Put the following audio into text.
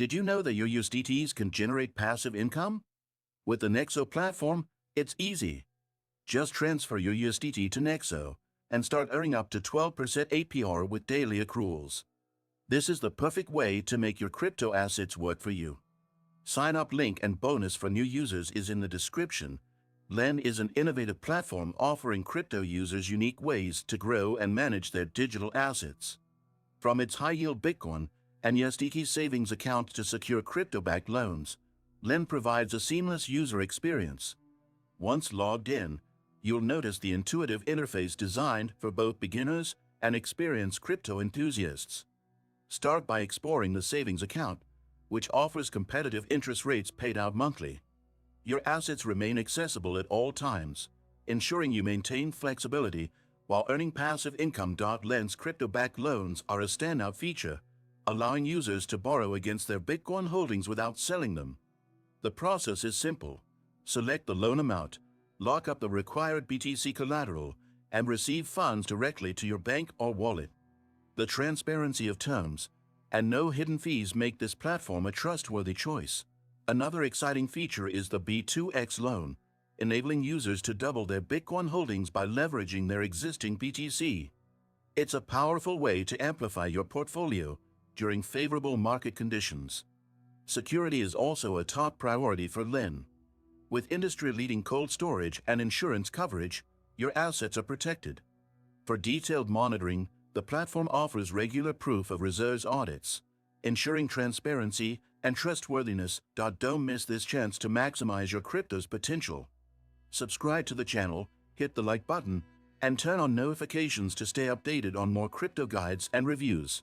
Did you know that your USDTs can generate passive income? With the Nexo platform, it's easy. Just transfer your USDT to Nexo and start earning up to 12% APR with daily accruals. This is the perfect way to make your crypto assets work for you. Sign up link and bonus for new users is in the description. Ledn is an innovative platform offering crypto users unique ways to grow and manage their digital assets. From its high-yield Bitcoin and USDT savings account to secure crypto-backed loans, Ledn provides a seamless user experience. Once logged in, you'll notice the intuitive interface designed for both beginners and experienced crypto enthusiasts. Start by exploring the savings account, which offers competitive interest rates paid out monthly. Your assets remain accessible at all times, ensuring you maintain flexibility while earning passive income. Ledn's crypto-backed loans are a standout feature, allowing users to borrow against their Bitcoin holdings without selling them. The process is simple. Select the loan amount, lock up the required BTC collateral, and receive funds directly to your bank or wallet. The transparency of terms and no hidden fees make this platform a trustworthy choice. Another exciting feature is the B2X loan, enabling users to double their Bitcoin holdings by leveraging their existing BTC. It's a powerful way to amplify your portfolio during favorable market conditions. Security is also a top priority for Ledn. With industry-leading cold storage and insurance coverage, your assets are protected. For detailed monitoring, the platform offers regular proof of reserves audits, ensuring transparency and trustworthiness. Don't miss this chance to maximize your crypto's potential. Subscribe to the channel, hit the like button, and turn on notifications to stay updated on more crypto guides and reviews.